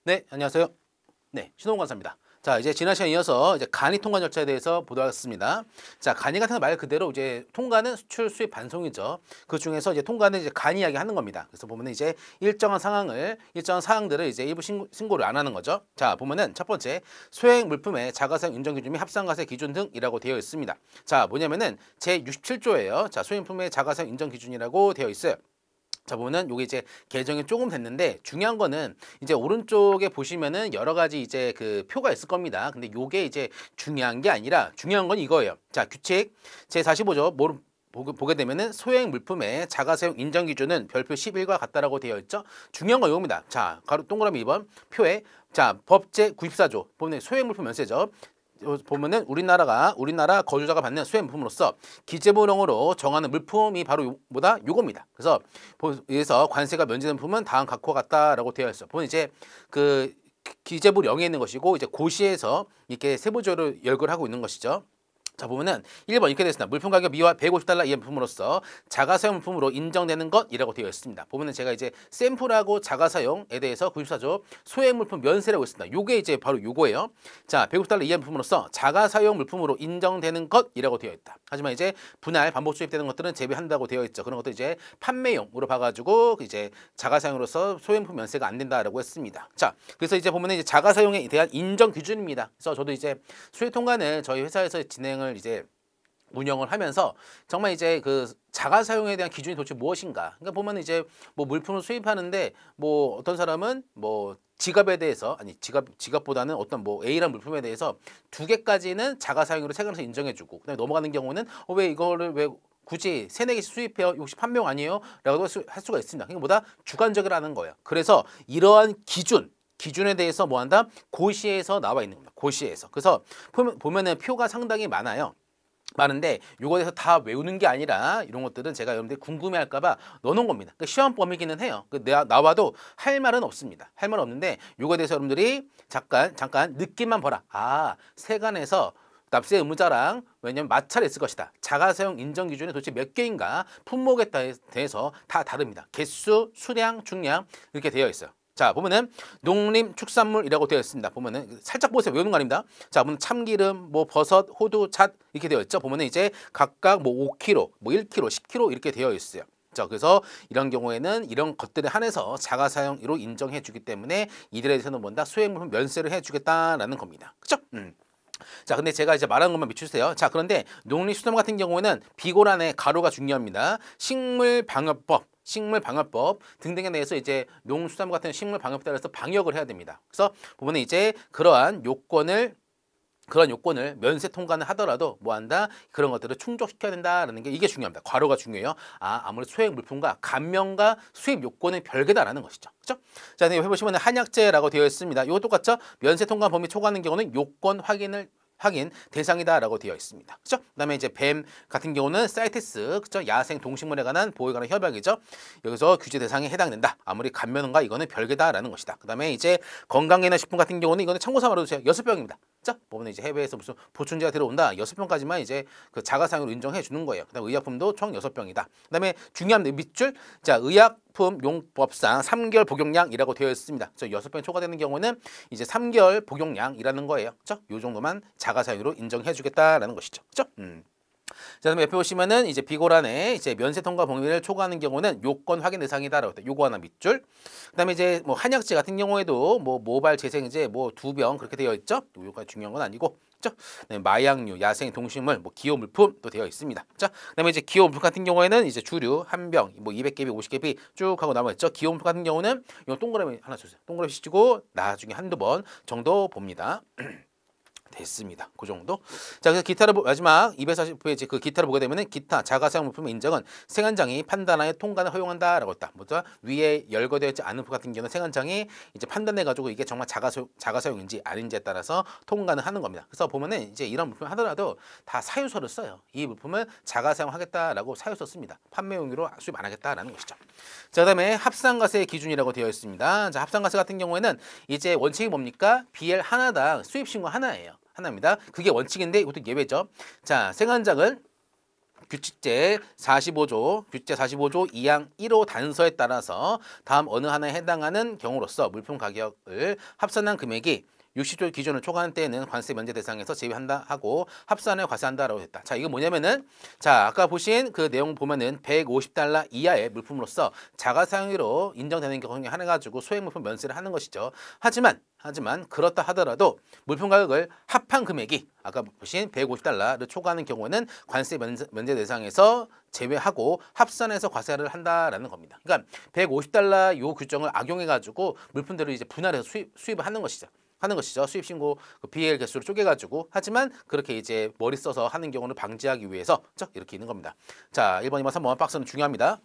네, 안녕하세요. 네, 신호공 간사입니다. 자, 이제 지난 시간에 이어서 이제 간이 통관 절차에 대해서 보도록 하겠습니다. 자, 간이 같은 거 말 그대로 이제 통관은 수출, 수입, 반송이죠. 그 중에서 이제 통관은 이제 간 이야기 하는 겁니다. 그래서 보면은 이제 일정한 사항들을 이제 일부 신고를 안 하는 거죠. 자, 보면은 첫 번째 소액 물품의 자가사용 인정 기준 및 합산가세 기준 등이라고 되어 있습니다. 자, 뭐냐면은 제 67조예요. 자, 소액 물품의 자가사용 인정 기준이라고 되어 있어요. 자, 보면은 요게 이제 개정이 조금 됐는데 중요한 거는 이제 오른쪽에 보시면은 여러 가지 이제 그 표가 있을 겁니다. 근데 요게 이제 중요한 게 아니라 중요한 건 이거예요. 자, 규칙 제45조 보게 되면은 소액 물품의 자가사용 인정 기준은 별표 11과 같다라고 되어 있죠. 중요한 건 이겁니다. 자, 가로 동그라미 2번 표에 자, 법제 94조 보면 소액 물품 면세점 보면은 우리나라 거주자가 받는 수입 물품으로서 기재부령으로 정하는 물품이 바로 요겁니다. 그래서 관세가 면제된 물품은 다음 각과 같다라고 되어 있어. 보면 이제 그 기재부령에 있는 것이고 이제 고시에서 이렇게 세부적으로 열거를 하고 있는 것이죠. 자, 보면은 1번 이렇게 되어 있습니다. 물품 가격 미화 150달러 이하 물품으로서 자가사용 물품으로 인정되는 것이라고 되어 있습니다. 보면은 제가 이제 샘플하고 자가사용에 대해서 94조 소액 물품 면세라고 있습니다. 요게 이제 바로 요거예요. 자, 150달러 이하 물품으로서 자가사용 물품으로 인정되는 것이라고 되어 있다. 하지만 이제 분할 반복 수입되는 것들은 제외한다고 되어 있죠. 그런 것도 이제 판매용으로 봐가지고 이제 자가사용으로서 소액 물품 면세가 안 된다라고 했습니다. 자, 그래서 이제 보면은 이제 자가사용에 대한 인정 기준입니다. 그래서 저도 이제 수입 통관을 저희 회사에서 진행을 이제 운영을 하면서 정말 이제 그 자가 사용에 대한 기준이 도대체 무엇인가? 그러니까 보면 이제 뭐 물품을 수입하는데 뭐 어떤 사람은 뭐 지갑에 대해서 지갑보다는 어떤 뭐 A라는 물품에 대해서 두 개까지는 자가 사용으로 세관에서 인정해주고 그다음에 넘어가는 경우는 왜 이거를 왜 굳이 세네 개씩 수입해요? 혹시 판매용 아니에요? 라고 할 수가 있습니다. 그러니까 보다 주관적이라는 거예요. 그래서 이러한 기준에 대해서 뭐 한다? 고시에서 나와 있는 겁니다. 고시에서. 그래서 보면은 표가 상당히 많은데 요거에 대해서 다 외우는 게 아니라 이런 것들은 제가 여러분들이 궁금해할까 봐 넣어놓은 겁니다. 그러니까 시험 범위기는 해요. 나와도 할 말은 없습니다. 할 말은 없는데 요거에 대해서 여러분들이 잠깐 느낌만 보라. 아, 세관에서 납세 의무자랑 왜냐면 마찰이 있을 것이다. 자가사용 인정 기준이 도대체 몇 개인가 품목에 대해서 다 다릅니다. 개수, 수량, 중량 이렇게 되어 있어요. 자, 보면은 농림축산물이라고 되어 있습니다. 보면은 살짝 보세요. 외우는 거 아닙니다. 자, 보면 참기름, 뭐 버섯, 호두, 잣 이렇게 되어 있죠. 보면은 이제 각각 뭐 5kg, 뭐 1kg, 10kg 이렇게 되어 있어요. 자, 그래서 이런 경우에는 이런 것들에 한해서 자가사용으로 인정해 주기 때문에 이들에 대해서는 뭔가 수액물품 면세를 해 주겠다라는 겁니다. 그렇죠? 자, 근데 제가 이제 말하는 것만 비추세요. 자, 그런데 농림수산물 같은 경우에는 비고란의 가로가 중요합니다. 식물방역법 등등에 대해서 이제 농수산물 같은 식물방역법에 따라서 방역을 해야 됩니다. 그래서 보면 이제 그런 요건을 면세 통과는 하더라도 뭐 한다? 그런 것들을 충족시켜야 된다라는 게 이게 중요합니다. 괄호가 중요해요. 아, 아무래도 소액 물품과 감면과 수입 요건은 별개다라는 것이죠. 그렇죠? 자, 여기 보시면 한약재라고 되어 있습니다. 이거 똑같죠? 면세 통과 범위 초과하는 경우는 요건 확인 대상이다라고 되어 있습니다. 그렇죠? 그다음에 이제 뱀 같은 경우는 사이테스, 그렇죠? 야생 동식물에 관한 보호에 관한 협약이죠. 여기서 규제 대상에 해당된다. 아무리 감면과 이거는 별개다라는 것이다. 그다음에 이제 건강기능식품 같은 경우는 이거는 참고 삼아두세요. 6병입니다. 자, 보면 이제 해외에서 무슨 보충제가 들어온다. 6병까지만 이제 그 자가상으로 인정해 주는 거예요. 그다음에 의약품도 총 6병이다. 그다음에 중요한 밑줄, 자, 의약품 용법상 3개월 복용량이라고 되어 있습니다. 저 6병 초과되는 경우는 이제 3개월 복용량이라는 거예요. 그렇죠? 요 정도만 자가사용으로 인정해 주겠다라는 것이죠. 그렇죠? 자, 그다음에 옆에 보시면은 이제 비고란에 이제 면세 통과 범위를 초과하는 경우는 요건 확인 대상이다라고 돼. 요거 하나 밑줄. 그다음에 이제 뭐 한약재 같은 경우에도 뭐 모발 재생제 뭐 2병 그렇게 되어 있죠. 요가 중요한 건 아니고. 그렇죠? 마약류, 야생 동식물, 뭐 기호 물품도 되어 있습니다. 자, 그다음에 이제 기호 물품 같은 경우에는 이제 주류 한 병, 뭐 200개비, 50개비 쭉 하고 남아 있죠. 기호 물품 같은 경우는 요 동그라미 하나 주세요. 동그라미 씌고 나중에 한두 번 정도 봅니다. 됐습니다. 그 정도. 자, 그래서 기타를 마지막 240페이지 그 기타를 보게 되면은 기타 자가사용 물품의 인정은 세관장이 판단하에 통관을 허용한다라고 했다. 뭐죠? 위에 열거되어 있지 않은 물품 같은 경우는 세관장이 이제 판단해 가지고 이게 정말 자가사용인지 아닌지에 따라서 통관을 하는 겁니다. 그래서 보면은 이제 이런 물품 하더라도 다 사유서를 써요. 이 물품을 자가사용하겠다라고 사유서 씁니다. 판매용으로 수입 안 하겠다라는 것이죠. 자, 그다음에 합산가세 기준이라고 되어 있습니다. 자, 합산가세 같은 경우에는 이제 원칙이 뭡니까? BL 하나당 수입 신고 하나예요. 하나입니다. 그게 원칙인데 이것도 예외죠. 자, 생한장을 규칙제 45조 2항 1호 단서에 따라서 다음 어느 하나에 해당하는 경우로서 물품 가격을 합산한 금액이 60조 기준을 초과한 때에는 관세 면제 대상에서 제외한다 하고 합산에 과세한다라고 했다. 자, 이거 뭐냐면은 자, 아까 보신 그 내용 보면은 150달러 이하의 물품으로서 자가 사용료로 인정되는 경우에 한해 가지고 소액 물품 면세를 하는 것이죠. 하지만 그렇다 하더라도 물품 가격을 합한 금액이 아까 보신 150달러를 초과하는 경우에는 관세 면제 대상에서 제외하고 합산해서 과세를 한다라는 겁니다. 그러니까 150달러 요 규정을 악용해 가지고 물품들을 이제 분할해서 수입을 하는 것이죠. 수입 신고 그 BL 개수로 쪼개가지고. 하지만 그렇게 이제 머리 써서 하는 경우를 방지하기 위해서 이렇게 있는 겁니다. 자, 1번, 2번, 3번 박스는 중요합니다.